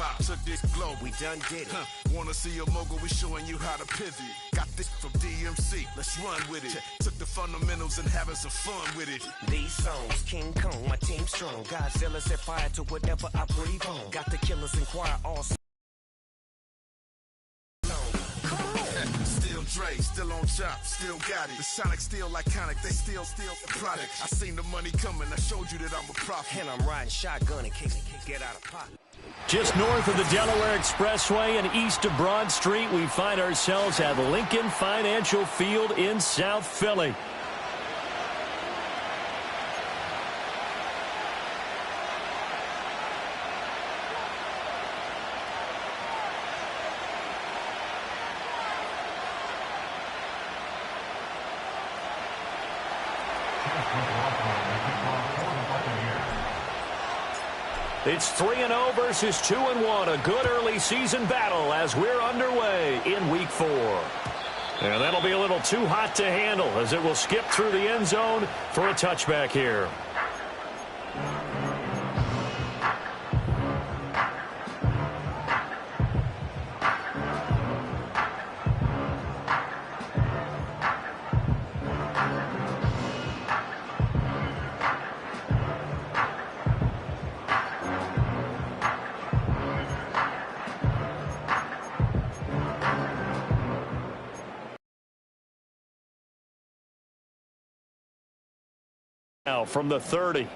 Bop took this globe, we done did it. Wanna see a mogul, we showing you how to pivot. Got this from DMC, let's run with it. Took the fundamentals and having some fun with it. These songs, King Kong, my team strong. Godzilla set fire to whatever I breathe on. Got the killers in choir all Still Dre, still on top, still got it. The Sonic still iconic, they still the product. I seen the money coming, I showed you that I'm a prophet. And I'm riding shotgun in case I get out of pocket. Just north of the Delaware Expressway and east of Broad Street, we find ourselves at Lincoln Financial Field in South Philly. It's 3-0 versus 2-1. A good early season battle as we're underway in Week 4. And that'll be a little too hot to handle as it will skip through the end zone for a touchback here. Now from the 30.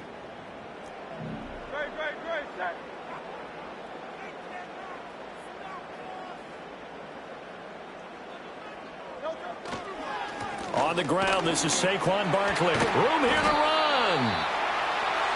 On the ground, this is Saquon Barkley. Room here to run.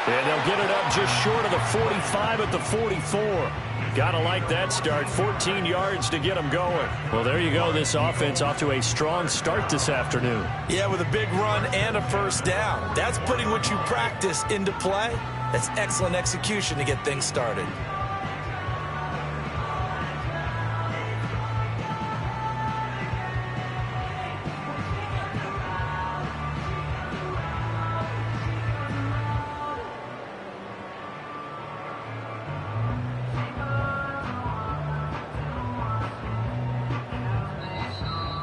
And they'll get it up just short of the 45 at the 44. Gotta like that start. 14 yards to get them going. Well, there you go. This offense off to a strong start this afternoon. Yeah, with a big run and a first down. That's putting what you practice into play. That's excellent execution to get things started.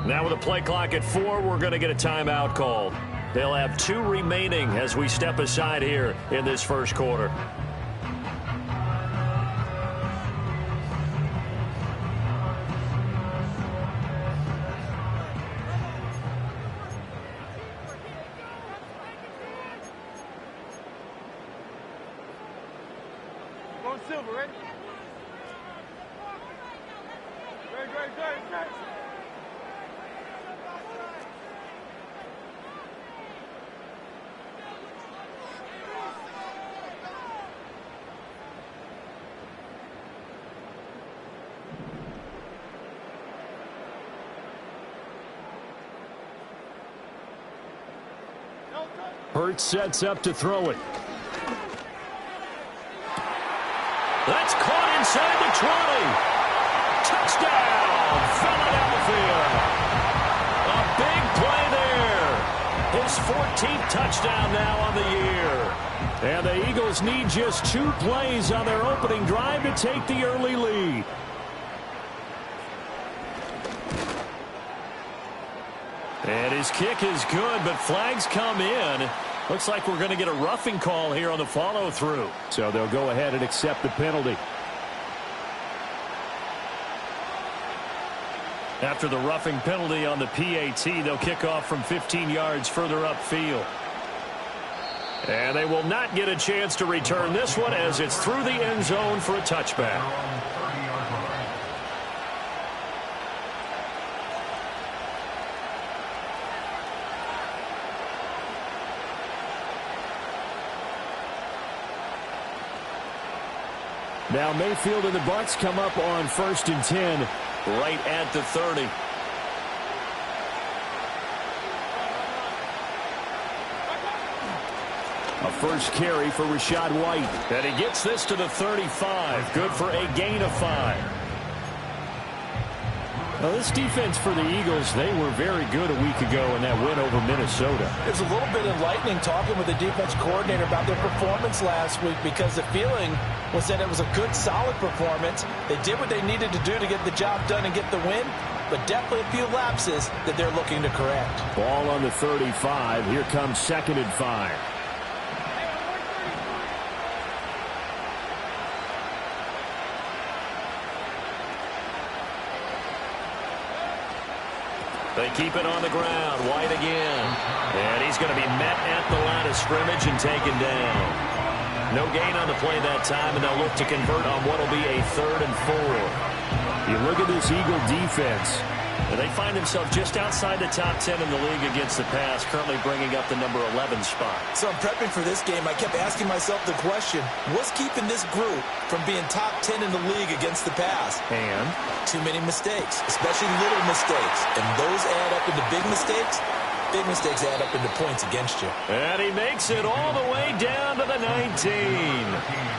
Now with a play clock at 4, we're going to get a timeout called. They'll have 2 remaining as we step aside here in this first quarter. Go Silver, ready? Great. Hurts sets up to throw it. That's caught inside the 20. Touchdown, Philadelphia. A big play there. His 14th touchdown now on the year. And the Eagles need just 2 plays on their opening drive to take the early lead. And his kick is good, but flags come in. Looks like we're going to get a roughing call here on the follow-through. So they'll go ahead and accept the penalty. After the roughing penalty on the PAT, they'll kick off from 15 yards further upfield. And they will not get a chance to return this one as it's through the end zone for a touchback. Now Mayfield and the Bucs come up on 1st and 10 right at the 30. A first carry for Rachaad White. And he gets this to the 35. Good for a gain of 5. Well, this defense for the Eagles, they were very good a week ago in that win over Minnesota. It was a little bit enlightening talking with the defense coordinator about their performance last week because the feeling was that it was a good, solid performance. They did what they needed to do to get the job done and get the win, but definitely a few lapses that they're looking to correct. Ball on the 35. Here comes 2nd and 5. They keep it on the ground. White again. And he's going to be met at the line of scrimmage and taken down. No gain on the play that time, and they'll look to convert on what will be a 3rd and 4. You look at this Eagle defense, and they find themselves just outside the top 10 in the league against the pass, currently bringing up the number 11 spot. So I'm prepping for this game. I kept asking myself the question, what's keeping this group from being top 10 in the league against the pass? And too many mistakes, especially little mistakes. And those add up into big mistakes. Big mistakes add up into points against you. And he makes it all the way down to the 19.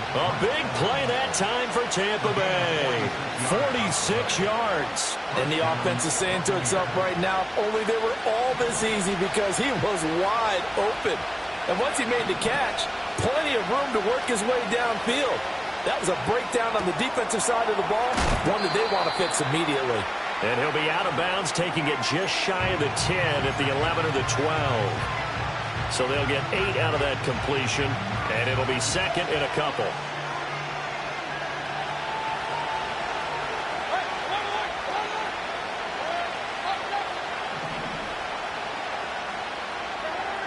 A big play that time for Tampa Bay. 46 yards. And the offense is saying to itself right now, only they were all this easy because he was wide open. And once he made the catch, plenty of room to work his way downfield. That was a breakdown on the defensive side of the ball, one that they want to fix immediately. And he'll be out of bounds, taking it just shy of the 10 at the 11 or the 12. So they'll get 8 out of that completion, and it'll be 2nd and a couple.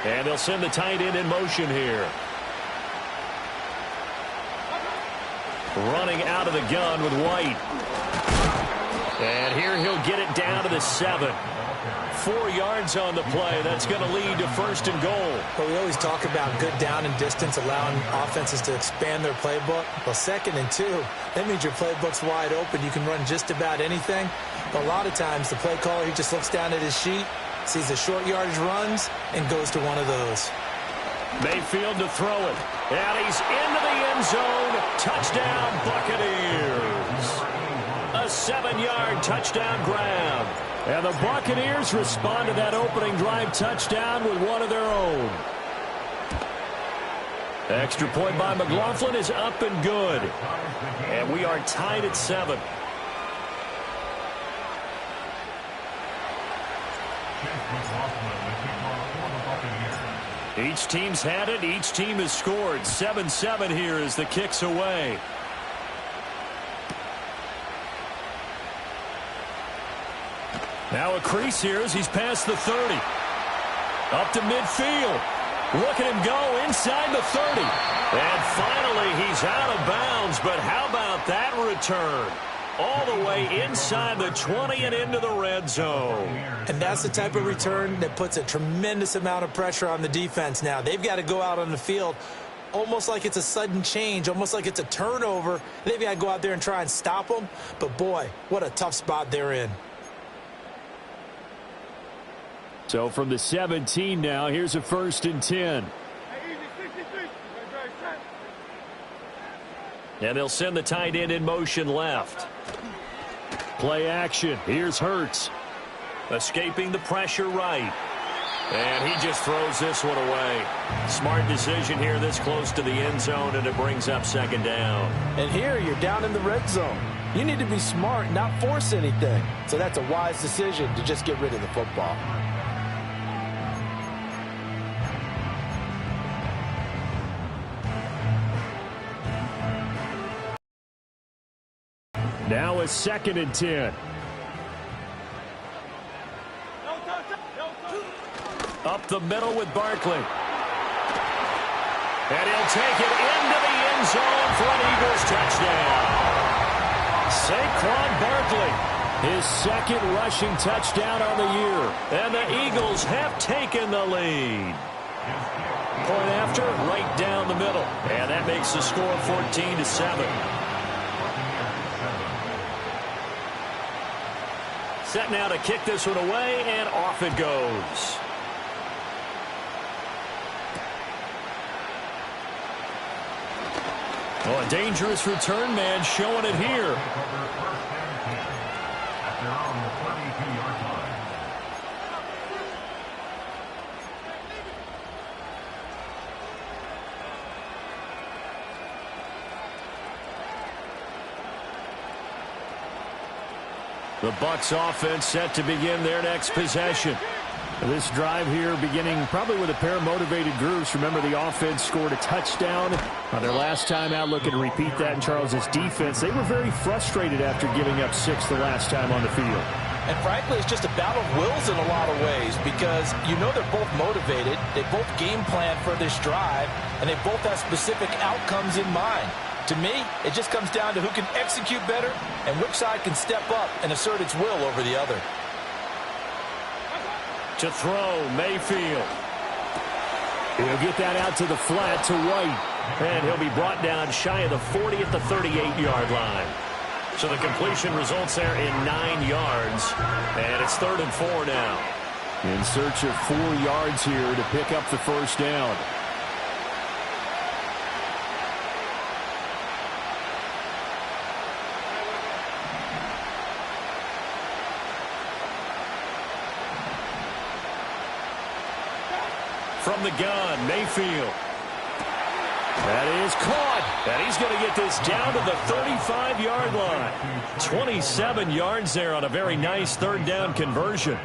And they'll send the tight end in motion here. Running out of the gun with White. And here he'll get it down to the 7. 4 yards on the play. That's going to lead to 1st and goal. Well, we always talk about good down and distance, allowing offenses to expand their playbook. Well, 2nd and 2, that means your playbook's wide open. You can run just about anything. But a lot of times, the play caller, he just looks down at his sheet, sees the short yardage runs, and goes to one of those. Mayfield to throw it. And he's into the end zone. Touchdown, Buccaneers. A 7-yard touchdown grab. And the Buccaneers respond to that opening drive touchdown with one of their own. Extra point by McLaughlin is up and good. And we are tied at 7. Each team's had it. Each team has scored. 7-7 here as the kick's away. Now a crease here as he's past the 30. Up to midfield. Look at him go inside the 30. And finally he's out of bounds. But how about that return? All the way inside the 20 and into the red zone. And that's the type of return that puts a tremendous amount of pressure on the defense now. They've got to go out on the field almost like it's a sudden change, almost like it's a turnover. They've got to go out there and try and stop them. But, boy, what a tough spot they're in. So from the 17 now, here's a 1st and 10. And they'll send the tight end in motion left. Play action. Here's Hurts. Escaping the pressure right. And he just throws this one away. Smart decision here this close to the end zone, and it brings up 2nd down. And here you're down in the red zone. You need to be smart, not force anything. So that's a wise decision to just get rid of the football. Now a 2nd and 10. Up the middle with Barkley. And he'll take it into the end zone for an Eagles touchdown. Saquon Barkley, his 2nd rushing touchdown on the year. And the Eagles have taken the lead. Point after, right down the middle. And that makes the score 14-7. Set now to kick this one away, and off it goes. Oh, a dangerous return man showing it here. The Bucs offense set to begin their next possession. This drive here beginning probably with a pair of motivated groups. Remember, the offense scored a touchdown on their last time out. Looking to repeat that in Charles's defense. They were very frustrated after giving up 6 the last time on the field. And frankly, it's just a battle of wills in a lot of ways because you know they're both motivated. They both game plan for this drive, and they both have specific outcomes in mind. To me, it just comes down to who can execute better and which side can step up and assert its will over the other. To throw, Mayfield. He'll get that out to the flat to White. And he'll be brought down shy of the 40 at the 38-yard line. So the completion results there in 9 yards. And it's 3rd and 4 now. In search of 4 yards here to pick up the first down. From the gun, Mayfield. That is caught. And he's going to get this down to the 35-yard line. 27 yards there on a very nice 3rd down conversion.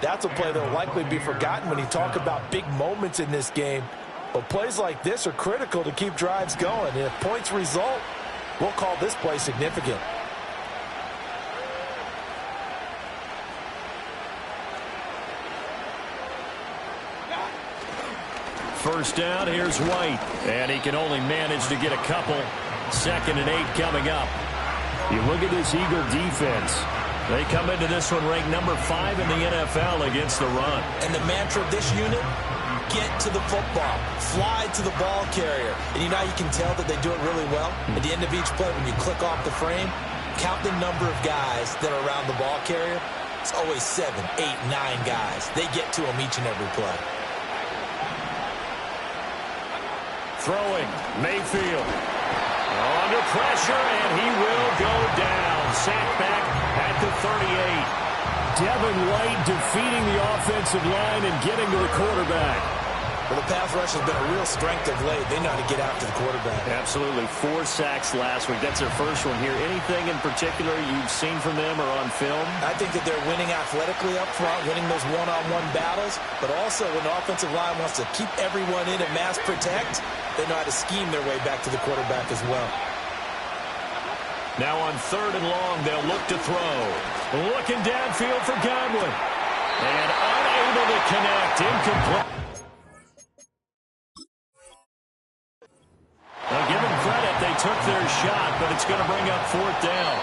That's a play that will likely be forgotten when you talk about big moments in this game. But plays like this are critical to keep drives going. And if points result, we'll call this play significant. First down, here's White. And he can only manage to get a couple. 2nd and 8 coming up. You look at this Eagle defense. They come into this one ranked number 5 in the NFL against the run. And the mantra of this unit, get to the football. Fly to the ball carrier. And you know you can tell that they do it really well? At the end of each play, when you click off the frame, count the number of guys that are around the ball carrier. It's always 7, 8, 9 guys. They get to them each and every play. Throwing, Mayfield. Under pressure, and he will go down. Sacked back at the 38. Devin White defeating the offensive line and getting to the quarterback. Well, the pass rush has been a real strength of late. They know how to get after the quarterback. Absolutely. 4 sacks last week. That's their first one here. Anything in particular you've seen from them or on film? I think that they're winning athletically up front, winning those one-on-one battles, but also when the offensive line wants to keep everyone in and mass protect, they know how to scheme their way back to the quarterback as well. Now on 3rd and long, they'll look to throw. Looking downfield for Godwin. And unable to connect. Incomplete. Now give them credit. They took their shot, but it's going to bring up 4th down.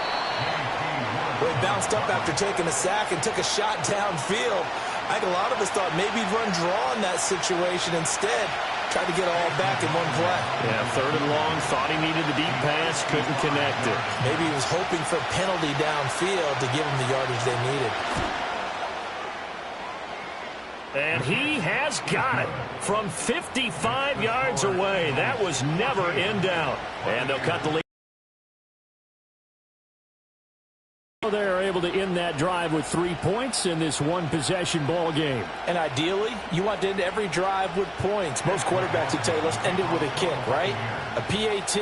Well, he bounced up after taking a sack and took a shot downfield. I think a lot of us thought maybe he'd run draw in that situation instead. Tried to get all back in one play. Yeah, 3rd and long. Thought he needed the deep pass. Couldn't connect it. Maybe he was hoping for a penalty downfield to give him the yardage they needed. And he has got it from 55 yards away. That was never in doubt. And they'll cut the lead. They're able to end that drive with 3 points in this one-possession ball game. And ideally, you want to end every drive with points. Most quarterbacks will tell you, let's end it with a kick, right? A PAT,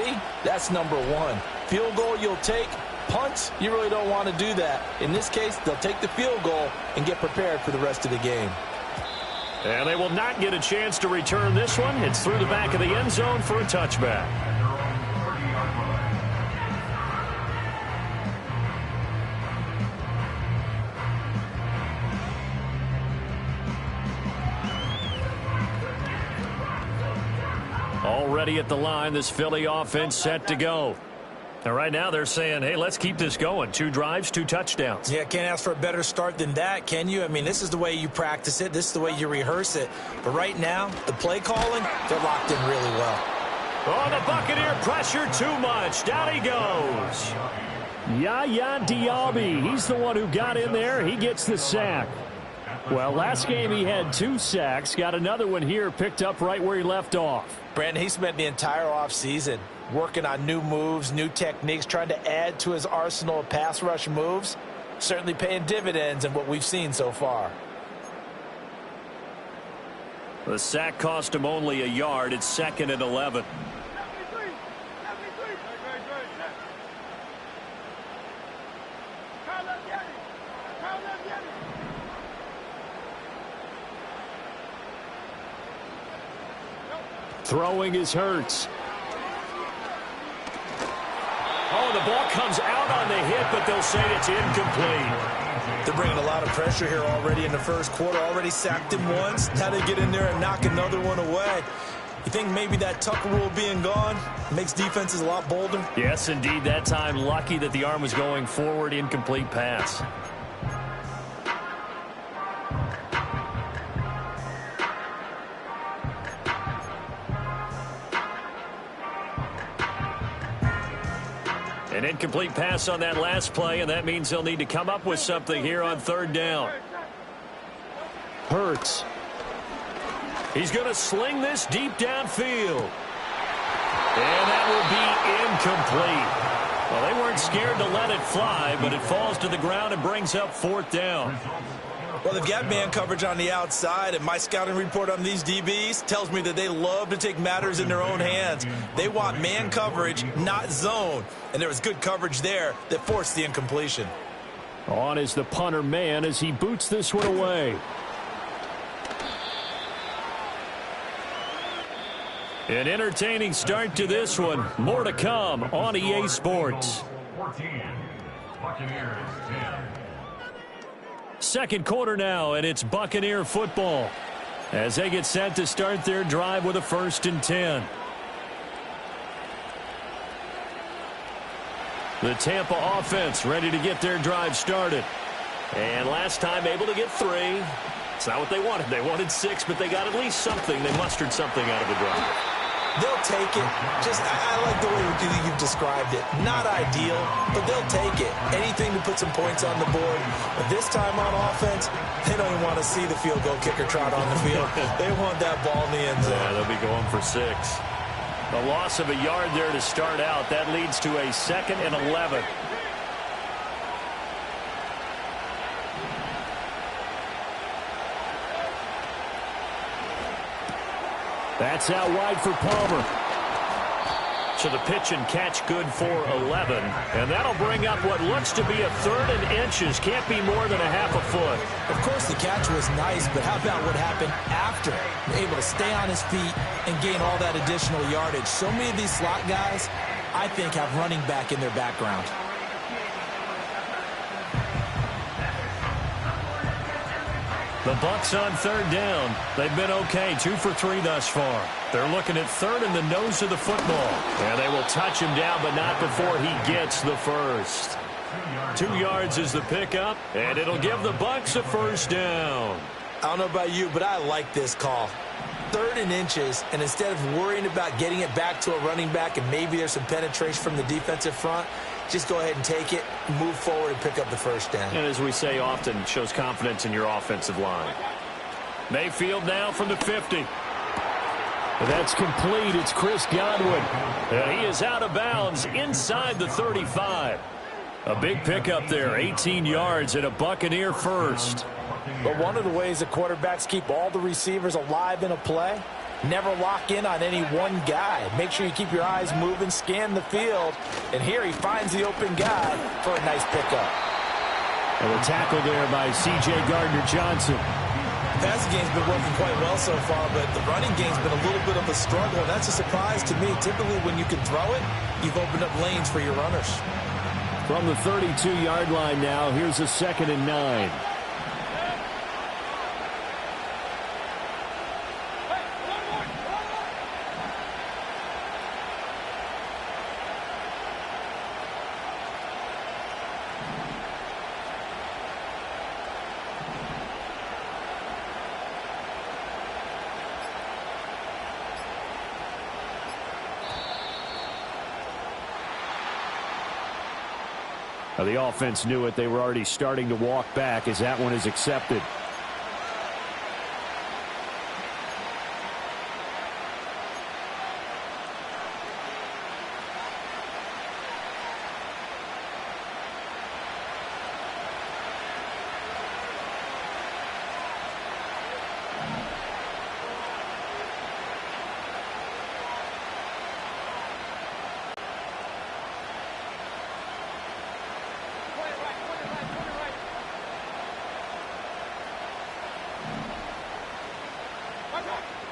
that's number 1. Field goal you'll take. Punts, you really don't want to do that. In this case, they'll take the field goal and get prepared for the rest of the game. And they will not get a chance to return this one. It's through the back of the end zone for a touchback. Already at the line, this Philly offense set to go. And right now they're saying, hey, let's keep this going. 2 drives, 2 touchdowns. Yeah, can't ask for a better start than that, can you? I mean, this is the way you practice it. This is the way you rehearse it. But right now, the play calling, they're locked in really well. Oh, the Buccaneer pressure too much. Down he goes. Yaya Diaby, he's the one who got in there. He gets the sack. Well, last game he had 2 sacks. Got another one here picked up right where he left off. Brandon, he spent the entire offseason working on new moves, new techniques, trying to add to his arsenal of pass rush moves. Certainly paying dividends in what we've seen so far. The sack cost him only a yard. It's 2nd and 11. Throwing is Hurts. Oh, the ball comes out on the hit, but they'll say it's incomplete. They're bringing a lot of pressure here already in the first quarter. Already sacked him once. Now they get in there and knock another one away. You think maybe that Tucker rule being gone makes defenses a lot bolder? Yes, indeed. That time, lucky that the arm was going forward. Incomplete pass. An incomplete pass on that last play, and that means they'll need to come up with something here on third down. Hurts. He's going to sling this deep downfield. And that will be incomplete. Well, they weren't scared to let it fly, but it falls to the ground and brings up fourth down. Well, they've got man coverage on the outside, and my scouting report on these DBs tells me that they love to take matters in their own hands. They want man coverage, not zone. And there was good coverage there that forced the incompletion. On is the punter man as he boots this one away. An entertaining start to this one. More to come on EA Sports. 14, Buccaneers 10. Second quarter now, and it's Buccaneer football as they get set to start their drive with a 1st and 10. The Tampa offense ready to get their drive started. And last time able to get 3. It's not what they wanted. They wanted 6, but they got at least something. They mustered something out of the drive. They'll take it. I like the way you've described it. Not ideal, but they'll take it. Anything to put some points on the board. But this time on offense, they don't even want to see the field goal kicker trot on the field. They want that ball in the end zone. Yeah, they'll be going for 6. A loss of a yard there to start out. That leads to a 2nd and 11. That's out wide for Palmer. So the pitch and catch good for 11. And that'll bring up what looks to be a 3rd and inches. Can't be more than a half a foot. Of course, the catch was nice, but how about what happened after? Able to stay on his feet and gain all that additional yardage. So many of these slot guys, I think, have running back in their background. The Bucs on 3rd down. They've been okay, 2 for 3 thus far. They're looking at 3rd in the nose of the football. And they will touch him down, but not before he gets the first. 2 yards is the pickup, and it'll give the Bucs a 1st down. I don't know about you, but I like this call. 3rd and inches, and instead of worrying about getting it back to a running back and maybe there's some penetration from the defensive front, just go ahead and take it, move forward, and pick up the 1st down. And as we say often, it shows confidence in your offensive line. Mayfield now from the 50. That's complete. It's Chris Godwin. And he is out of bounds inside the 35. A big pickup there, 18 yards and a Buccaneer first. But one of the ways that quarterbacks keep all the receivers alive in a play, never lock in on any one guy. Make sure you keep your eyes moving, scan the field. And here he finds the open guy for a nice pickup. And a tackle there by C.J. Gardner-Johnson. The passing game's been working quite well so far, but the running game's been a little bit of a struggle. That's a surprise to me. Typically, when you can throw it, you've opened up lanes for your runners. From the 32-yard line now, here's a 2nd and 9. Now, the offense knew it. They were already starting to walk back as that one is accepted.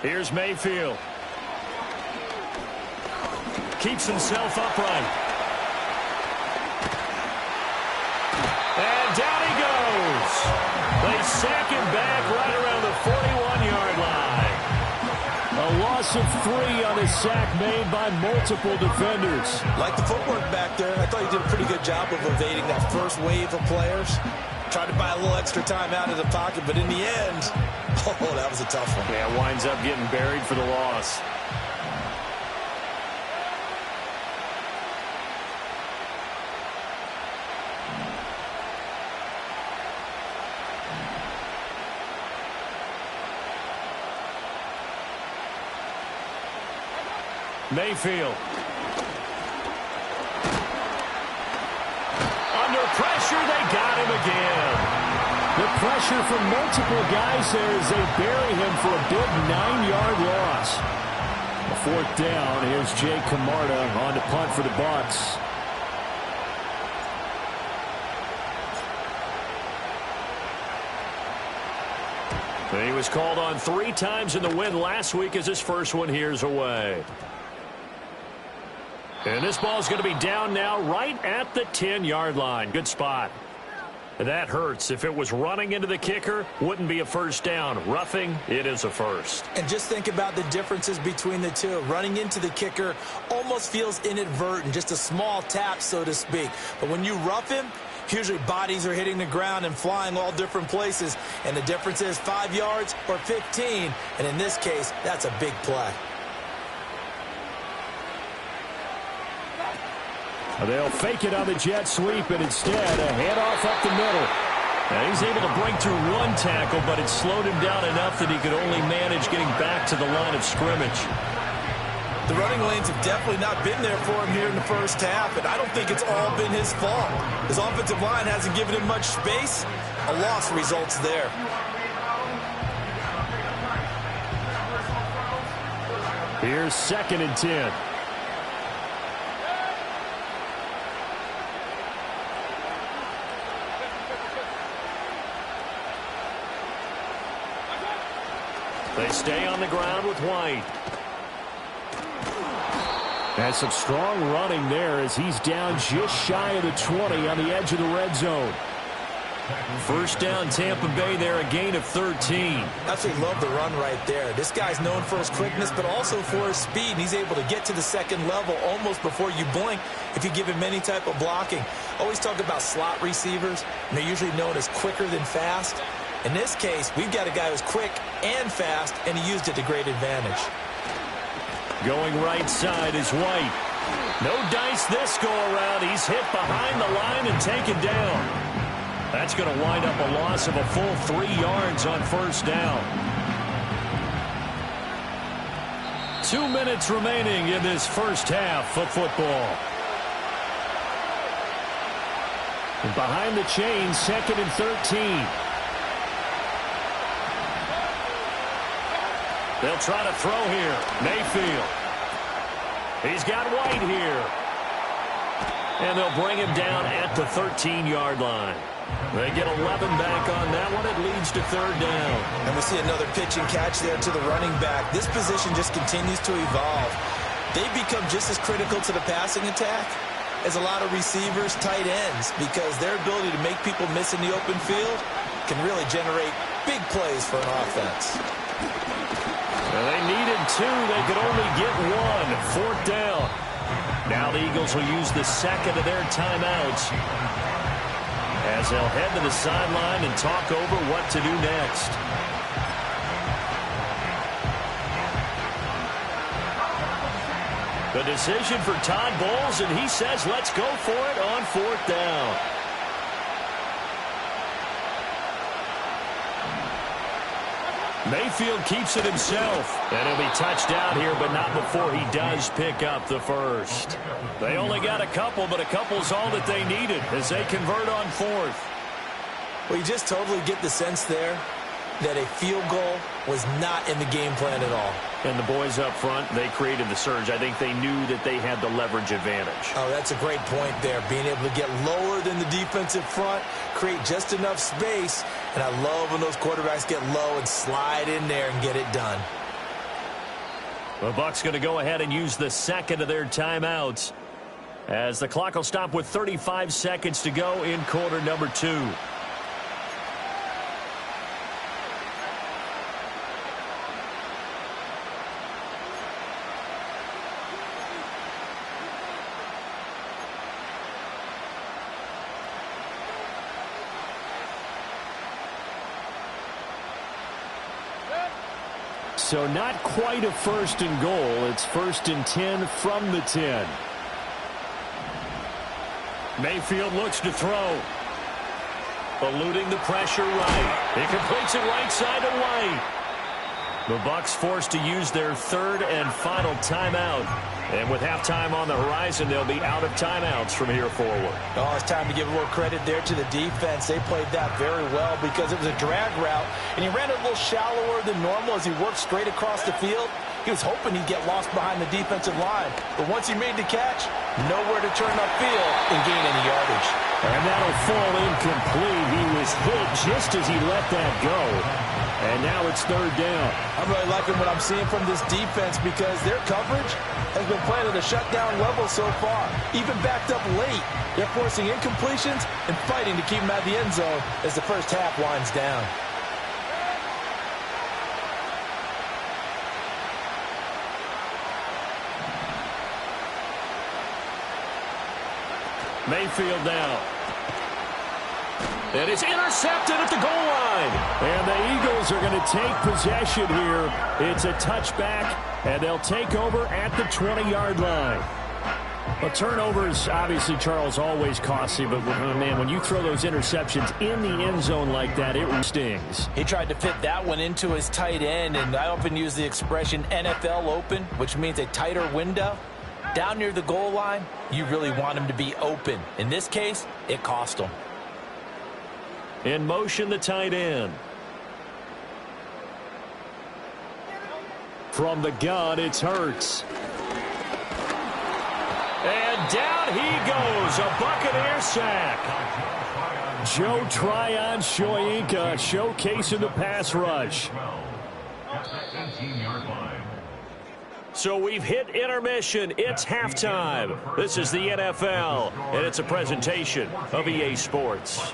Here's Mayfield. keeps himself upright. And down he goes. They sack him back right around the 41-yard line. A loss of 3 on a sack made by multiple defenders. Like the footwork back there, I thought he did a pretty good job of evading that first wave of players. Tried to buy a little extra time out of the pocket, but in the end, oh, that was a tough one. Yeah, winds up getting buried for the loss. Mayfield. Under pressure, they got him again. The pressure from multiple guys there as they bury him for a big 9-yard loss. A 4th down. Here's Jay Camarda on to punt for the Bucs. He was called on 3 times in the win last week as his first one here's away. And this ball's going to be down now right at the 10-yard line. Good spot. That hurts. If it was running into the kicker, wouldn't be a first down. Roughing, it is a first. And just think about the differences between the two. Running into the kicker almost feels inadvertent, just a small tap, so to speak. But when you rough him, usually bodies are hitting the ground and flying all different places. And the difference is 5 yards or 15. And in this case, that's a big play. They'll fake it on the jet sweep, and instead a handoff up the middle. Now he's able to break through 1 tackle, but it slowed him down enough that he could only manage getting back to the line of scrimmage. The running lanes have definitely not been there for him here in the first half, and I don't think it's all been his fault. His offensive line hasn't given him much space. A loss results there. Here's 2nd and 10. They stay on the ground with White. And some strong running there as he's down just shy of the 20 on the edge of the red zone. First down, Tampa Bay there, a gain of 13. Absolutely love the run right there. This guy's known for his quickness, but also for his speed. And he's able to get to the 2nd level almost before you blink if you give him any type of blocking. Always talk about slot receivers, and they're usually known as quicker than fast. In this case, we've got a guy who's quick and fast, and he used it to great advantage. Going right side is White. No dice this go-around. He's hit behind the line and taken down. That's going to wind up a loss of a full 3 yards on first down. 2 minutes remaining in this first half of football. And behind the chains, 2nd and 13. They'll try to throw here. Mayfield. He's got White here. And they'll bring him down at the 13-yard line. They get 11 back on that one. It leads to 3rd down. And we see another pitch and catch there to the running back. This position just continues to evolve. They become just as critical to the passing attack as a lot of receivers, tight ends, because their ability to make people miss in the open field can really generate big plays for an offense. Well, they needed 2. They could only get 1. 4th down. Now the Eagles will use the 2nd of their timeouts as they'll head to the sideline and talk over what to do next. The decision for Todd Bowles, and he says let's go for it on 4th down. Mayfield keeps it himself. And he'll be touched out here, but not before he does pick up the first. They only got a couple, but a couple's all that they needed as they convert on 4th. Well, you just totally get the sense there that a field goal was not in the game plan at all. And the boys up front, they created the surge. I think they knew that they had the leverage advantage. Oh, that's a great point there. Being able to get lower than the defensive front, create just enough space. And I love when those quarterbacks get low and slide in there and get it done. The Bucs going to go ahead and use the second of their timeouts, as the clock will stop with 35 seconds to go in quarter number 2. So not quite a 1st and goal. It's 1st and 10 from the 10. Mayfield looks to throw. Eluding the pressure right. He completes it right side to White. The Bucs forced to use their 3rd and final timeout. And with halftime on the horizon, they'll be out of timeouts from here forward. Oh, it's time to give a little credit there to the defense. They played that very well because it was a drag route, and he ran it a little shallower than normal as he worked straight across the field. He was hoping he'd get lost behind the defensive line. But once he made the catch, nowhere to turn upfield and gain any yardage. And that'll fall incomplete. He was hit just as he let that go. And now it's 3rd down. I'm really liking what I'm seeing from this defense because their coverage has been playing at a shutdown level so far. Even backed up late, they're forcing incompletions and fighting to keep them out of the end zone as the first half winds down. Mayfield now. And it's intercepted at the goal line. And the Eagles are going to take possession here. It's a touchback, and they'll take over at the 20-yard line. Well, turnovers, obviously, Charles, always costly, but, man, when you throw those interceptions in the end zone like that, it stings. He tried to fit that one into his tight end, and I often use the expression NFL open, which means a tighter window. Down near the goal line, you really want him to be open. In this case, it cost him. In motion, the tight end. From the gun, it's Hurts. And down he goes, a Buccaneer sack. Joe Tryon-Shoyinka showcasing the pass rush. So we've hit intermission. It's halftime. This is the NFL, and it's a presentation of EA Sports.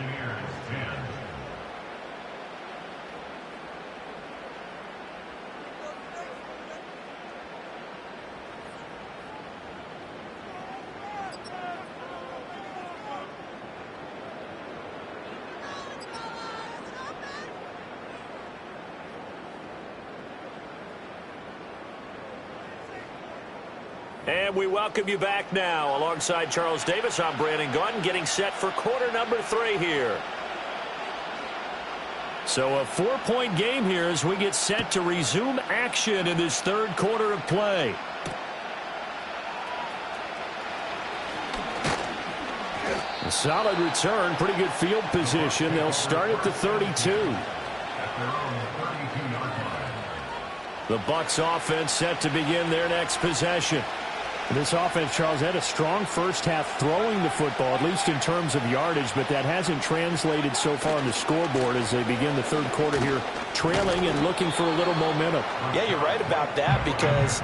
And we welcome you back now. Alongside Charles Davis, I'm Brandon Gaudin, getting set for quarter number 3 here. So a 4-point game here as we get set to resume action in this 3rd quarter of play. A solid return, pretty good field position. They'll start at the 32. The Bucs offense set to begin their next possession. This offense, Charles, had a strong first half throwing the football, at least in terms of yardage, but that hasn't translated so far on the scoreboard as they begin the 3rd quarter here, trailing and looking for a little momentum. Yeah, you're right about that because,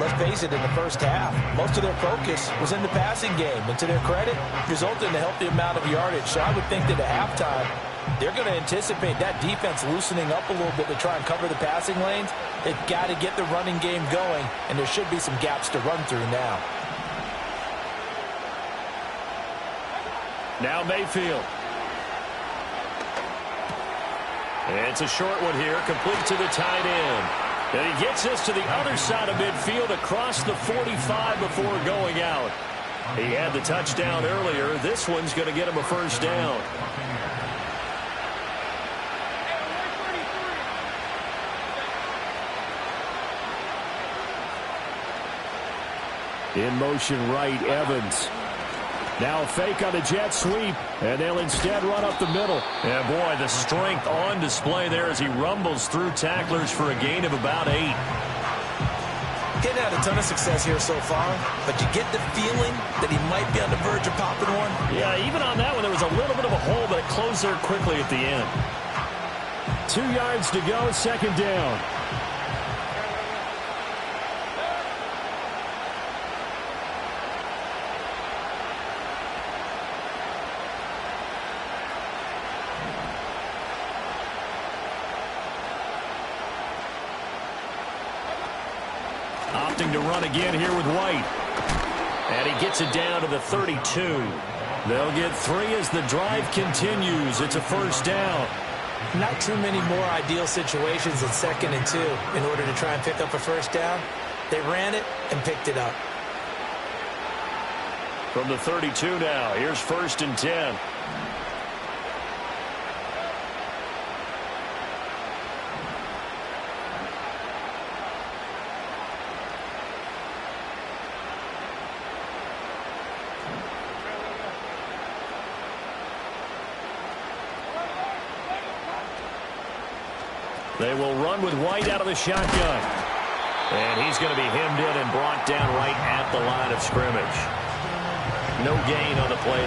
let's face it, in the first half, most of their focus was in the passing game. And to their credit, resulted in a healthy amount of yardage. So I would think that at halftime, they're going to anticipate that defense loosening up a little bit to try and cover the passing lanes. They've got to get the running game going, and there should be some gaps to run through now. Now Mayfield. It's a short one here, complete to the tight end. And he gets this to the other side of midfield across the 45 before going out. He had the touchdown earlier. This one's going to get him a first down. In motion right, Evans. Now a fake on the jet sweep, and they'll instead run up the middle. And boy, the strength on display there as he rumbles through tacklers for a gain of about 8. Getting had a ton of success here so far, but you get the feeling that he might be on the verge of popping one. Yeah, even on that one, there was a little bit of a hole, but it closed there quickly at the end. 2 yards to go, 2nd down. opting to run again here with White. And he gets it down to the 32. They'll get 3 as the drive continues. It's a first down. Not too many more ideal situations than 2nd and 2 in order to try and pick up a first down. They ran it and picked it up. From the 32 now, here's 1st and 10. They will run with White out of the shotgun. And he's going to be hemmed in and brought down right at the line of scrimmage. No gain on the play there.